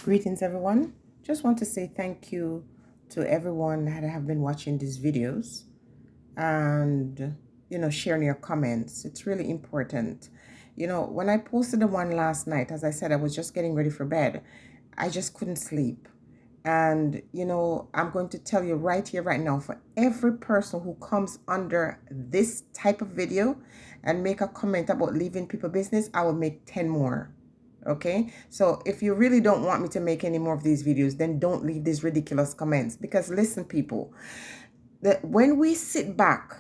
Greetings, everyone. Just want to say thank you to everyone that have been watching these videos and, sharing your comments. It's really important. When I posted the one last night, as I said, I was just getting ready for bed. I just couldn't sleep. And, I'm going to tell you right here, right now, for every person who comes under this type of video and make a comment about leaving people business, I will make 10 more. Okay, so if you really don't want me to make any more of these videos, then don't leave these ridiculous comments. Because listen, people, that when we sit back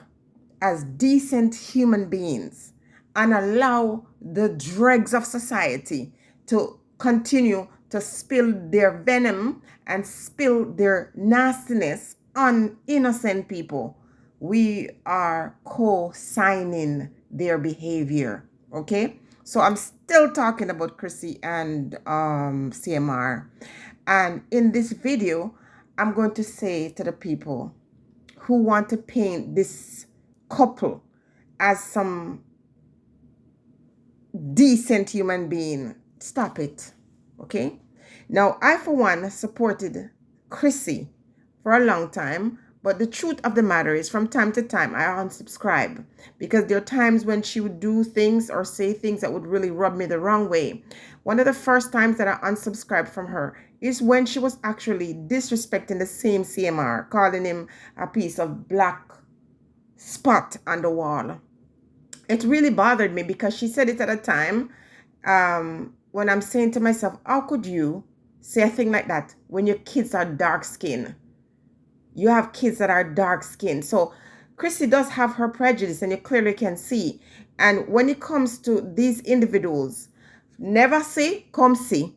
as decent human beings and allow the dregs of society to continue to spill their venom and spill their nastiness on innocent people, we are co-signing their behavior. Okay, so I'm still talking about Chrissy and CMR, and in this video I'm going to say to the people who want to paint this couple as some decent human being, stop it. Okay, now I for one supported Chrissy for a long time, but the truth of the matter is from time to time I unsubscribe because there are times when she would do things or say things that would really rub me the wrong way. One of the first times that I unsubscribed from her is when she was actually disrespecting the same CMR, calling him a piece of black spot on the wall. It really bothered me because she said it at a time when I'm saying to myself, how could you say a thing like that when your kids are dark skinned? You have kids that are dark skinned. So Chrissy does have her prejudice, and you clearly can see. And when it comes to these individuals, never say, come see.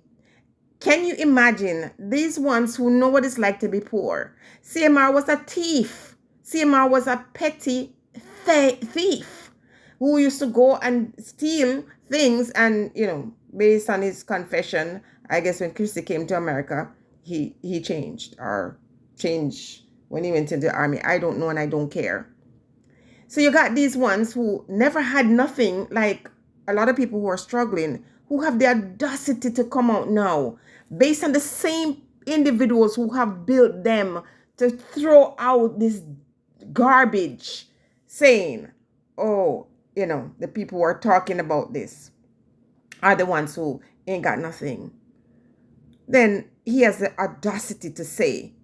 Can you imagine these ones who know what it's like to be poor? CMR was a thief. CMR was a petty thief who used to go and steal things. And, based on his confession, I guess when Christy came to America, he changed when he went into the army. I don't know and I don't care. So you got these ones who never had nothing, like a lot of people who are struggling, who have the audacity to come out now based on the same individuals who have built them to throw out this garbage, saying, oh, the people who are talking about this are the ones who ain't got nothing. Then he has the audacity to say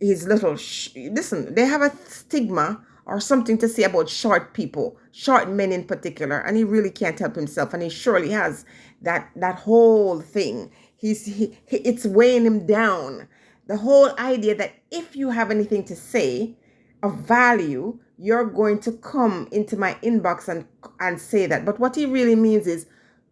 his little listen, they have a stigma or something to say about short people, short men in particular, and he really can't help himself, and he surely has that whole thing. It's weighing him down. The whole idea that if you have anything to say of value, you're going to come into my inbox and say that. But what he really means is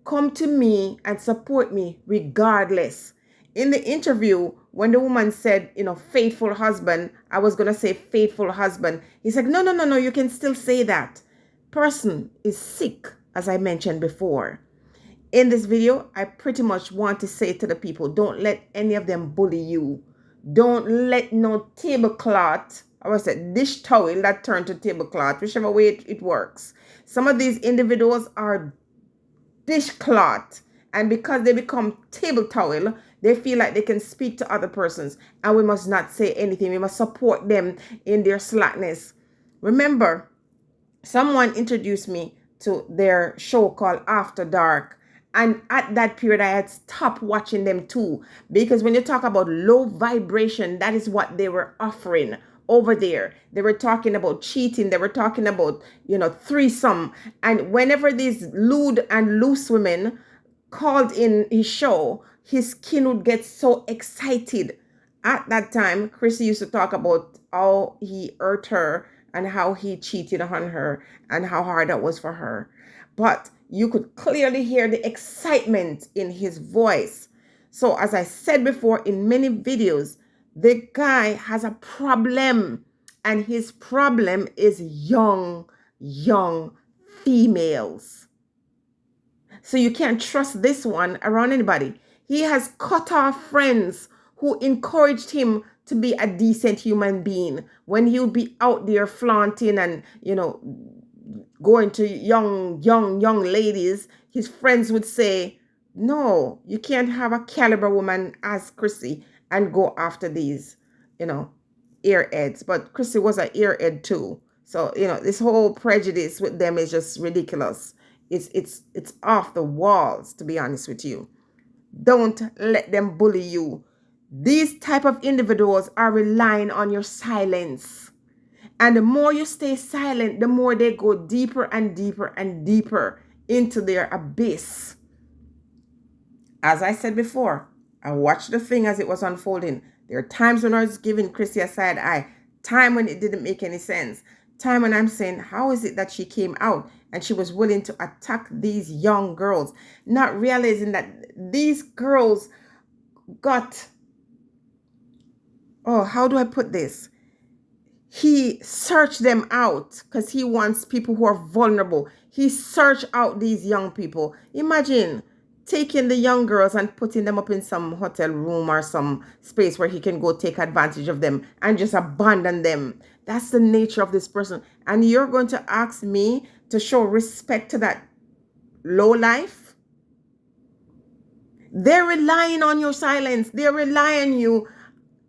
come to me and support me regardless. In the interview, when the woman said, faithful husband, I was going to say faithful husband. He said, no, you can still say that. Person is sick, as I mentioned before. In this video, I pretty much want to say to the people, don't let any of them bully you. Don't let no tablecloth, or was it dish towel that turned to tablecloth, whichever way it works. Some of these individuals are dishcloth, and because they become table towel, they feel like they can speak to other persons, and we must not say anything. We must support them in their slackness. Remember, someone introduced me to their show called After Dark, and at that period I had stopped watching them too, because when you talk about low vibration, that is what they were offering over there. They were talking about cheating. They were talking about, threesome. And whenever these lewd and loose women called in his show, his skin would get so excited. At that time, Chrissy used to talk about how he hurt her and how he cheated on her and how hard that was for her. But you could clearly hear the excitement in his voice. So as I said before in many videos, the guy has a problem, and his problem is young females. So you can't trust this one around anybody. He has cut off friends who encouraged him to be a decent human being. When he would be out there flaunting and, going to young ladies, his friends would say, No, you can't have a caliber woman as Chrissy and go after these, you know, earheads. But Chrissy was an earhead too. So, this whole prejudice with them is just ridiculous. It's off the walls, to be honest with you. Don't let them bully you. These type of individuals are relying on your silence. And the more you stay silent, the more they go deeper and deeper and deeper into their abyss. As I said before, I watched the thing as it was unfolding. There are times when I was giving Chrissy a side eye, time when it didn't make any sense, time when I'm saying, how is it that she came out and she was willing to attack these young girls, not realizing that these girls got, oh, how do I put this? He searched them out because he wants people who are vulnerable. He searched out these young people. Imagine taking the young girls and putting them up in some hotel room or some space where he can go take advantage of them and just abandon them. That's the nature of this person. And you're going to ask me to show respect to that low life? They're relying on your silence. They're relying on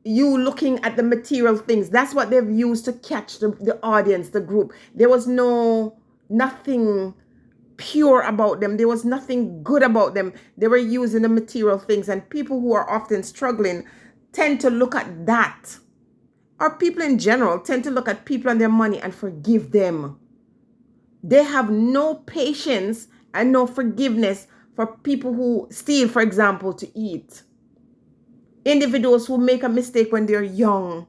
you looking at the material things. That's what they've used to catch the audience, the group. There was nothing pure about them. There was nothing good about them. They were using the material things, and people who are often struggling tend to look at that. Or people in general tend to look at people and their money and forgive them. They have no patience and no forgiveness for people who steal, for example, to eat. Individuals who make a mistake when they're young.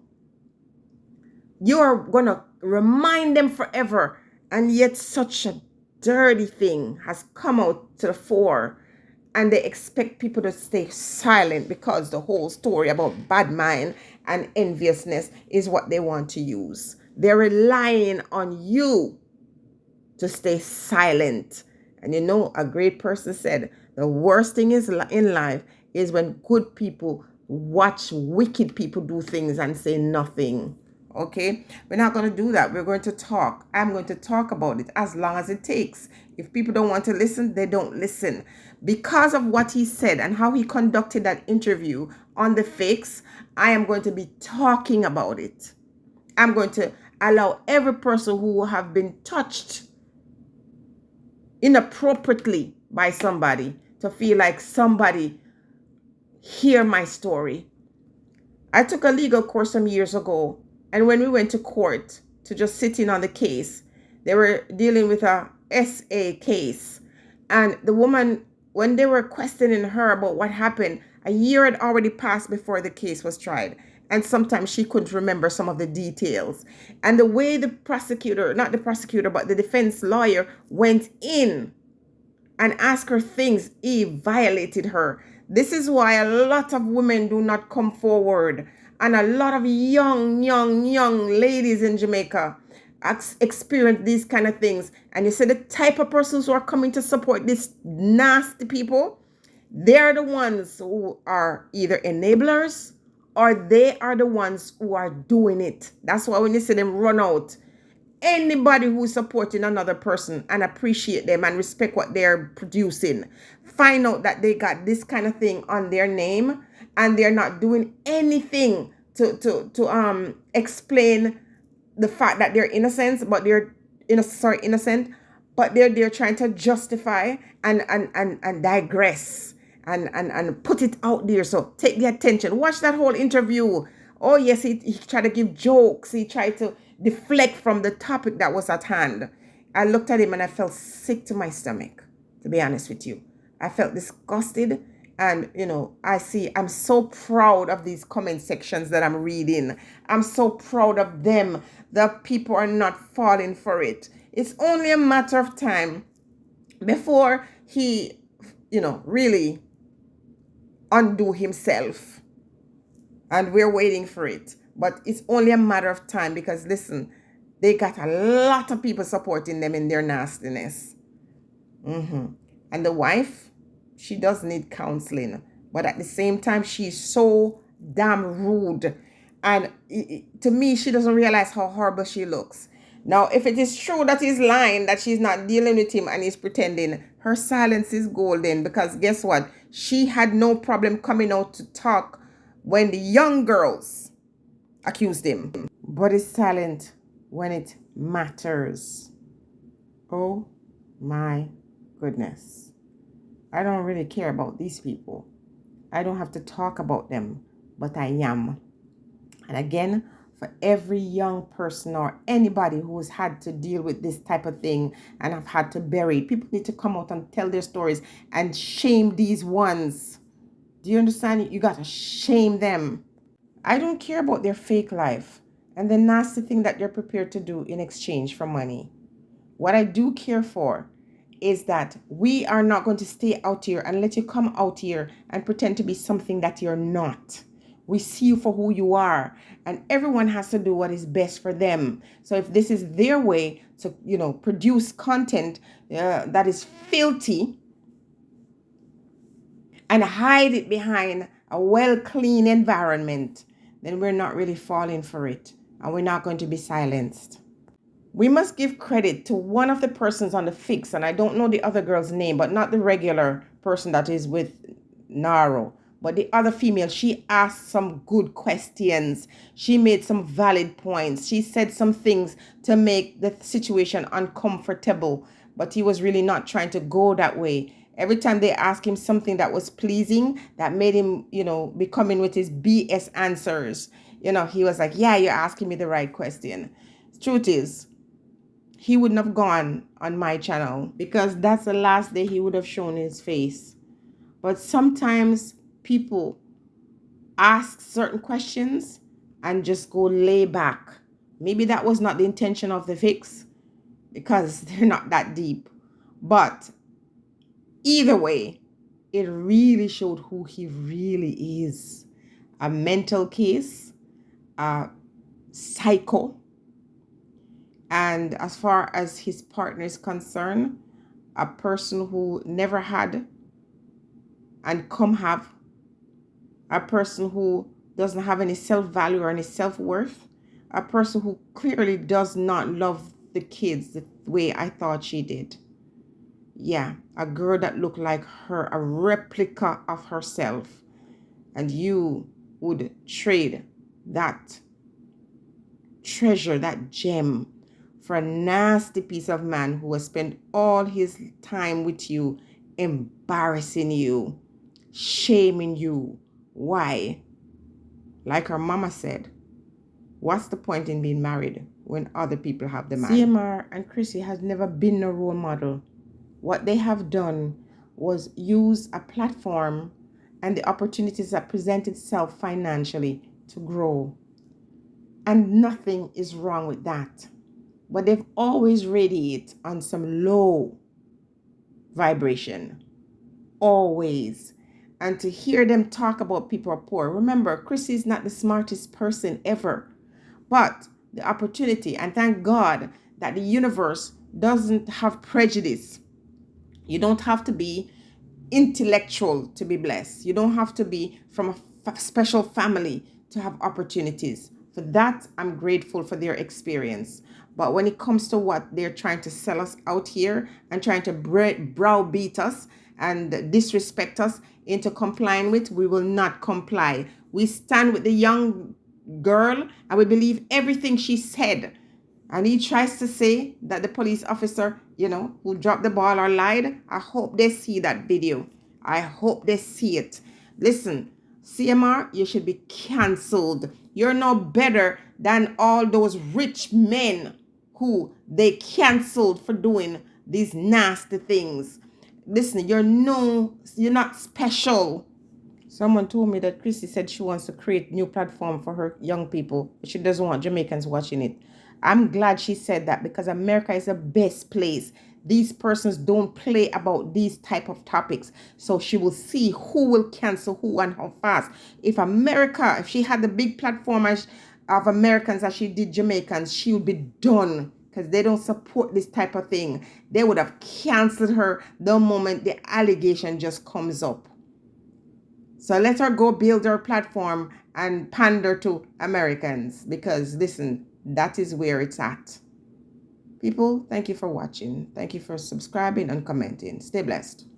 You are going to remind them forever. And yet such a dirty thing has come out to the fore. And they expect people to stay silent because the whole story about bad mind and enviousness is what they want to use. They're relying on you to stay silent. And a great person said, the worst thing is in life is when good people watch wicked people do things and say nothing. Okay, we're not going to do that. We're going to talk. I'm going to talk about it as long as it takes. If people don't want to listen, they don't listen. Because of what he said and how he conducted that interview on the fix, I am going to be talking about it. I'm going to allow every person who have been touched inappropriately by somebody to feel like somebody hear my story. I took a legal course some years ago, and when we went to court to just sit in on the case, they were dealing with a SA case. And the woman, when they were questioning her about what happened, a year had already passed before the case was tried. And sometimes she couldn't remember some of the details. And the way the prosecutor, not the prosecutor, but the defense lawyer went in and asked her things, he violated her. This is why a lot of women do not come forward. And a lot of young ladies in Jamaica experience these kind of things. And you see the type of persons who are coming to support these nasty people, they're the ones who are either enablers or they are the ones who are doing it. That's why when you see them run out, anybody who's supporting another person and appreciate them and respect what they're producing, find out that they got this kind of thing on their name and they're not doing anything to explain the fact that they're innocent, but they're innocent, but they're trying to justify and digress and put it out there. So take the attention. Watch that whole interview. Oh yes, he tried to give jokes. He tried to deflect from the topic that was at hand. I looked at him and I felt sick to my stomach, to be honest with you. I felt disgusted. And, I'm so proud of these comment sections that I'm reading. I'm so proud of them that people are not falling for it. It's only a matter of time before he, really undo himself. And we're waiting for it. But it's only a matter of time because, listen, they got a lot of people supporting them in their nastiness. And the wife, she does need counseling. But at the same time, she's so damn rude. And to me, she doesn't realize how horrible she looks. Now, if it is true that he's lying, that she's not dealing with him and he's pretending, her silence is golden, because guess what? She had no problem coming out to talk when the young girls accused him, but is silent when it matters. Oh my goodness. I don't really care about these people. I don't have to talk about them, but I am. And again, for every young person or anybody who's had to deal with this type of thing and have had to bury, people need to come out and tell their stories and shame these ones. Do you understand? You got to shame them. I don't care about their fake life and the nasty thing that they're prepared to do in exchange for money. What I do care for is that we are not going to stay out here and let you come out here and pretend to be something that you're not. We see you for who you are, and everyone has to do what is best for them. So if this is their way to, produce content that is filthy and hide it behind a well-clean environment, then we're not really falling for it, and we're not going to be silenced. We must give credit to one of the persons on the fix, and I don't know the other girl's name, but not the regular person that is with Naro, but the other female. She asked some good questions. She made some valid points. She said some things to make the situation uncomfortable, but he was really not trying to go that way. Every time they asked him something that was pleasing, that made him, be coming with his BS answers, he was like, yeah, you're asking me the right question. Truth is, he wouldn't have gone on my channel because that's the last day he would have shown his face. But sometimes people ask certain questions and just go lay back. Maybe that was not the intention of the fix because they're not that deep. But either way, it really showed who he really is. A mental case, a psycho. And as far as his partner is concerned, a person who never had and come have, a person who doesn't have any self-value or any self-worth, a person who clearly does not love the kids the way I thought she did. Yeah, a girl that looked like her, a replica of herself. And you would trade that treasure, that gem, for a nasty piece of man who has spent all his time with you, embarrassing you, shaming you. Why? Like her mama said, what's the point in being married when other people have the man? CMR and Chrissy has never been a role model. What they have done was use a platform and the opportunities that present itself financially to grow. And nothing is wrong with that. But they've always radiated on some low vibration. Always. And to hear them talk about people are poor. Remember, Chrissy is not the smartest person ever. But the opportunity, and thank God that the universe doesn't have prejudice. You don't have to be intellectual to be blessed. You don't have to be from a special family to have opportunities. For that, I'm grateful for their experience. But when it comes to what they're trying to sell us out here and trying to browbeat us and disrespect us into complying with, we will not comply. We stand with the young girl and we believe everything she said. And he tries to say that the police officer, who dropped the ball or lied. I hope they see that video. I hope they see it. Listen, CMR, you should be canceled. You're no better than all those rich men who they canceled for doing these nasty things. Listen, you're not special. Someone told me that Chrissy said she wants to create a new platform for her young people. She doesn't want Jamaicans watching it. I'm glad she said that because America is the best place. These persons don't play about these type of topics. So she will see who will cancel who and how fast. If she had the big platform of Americans as she did Jamaicans, she would be done because they don't support this type of thing. They would have canceled her the moment the allegation just comes up. So let her go build her platform and pander to Americans because listen, that is where it's at. People, thank you for watching. Thank you for subscribing and commenting. Stay blessed.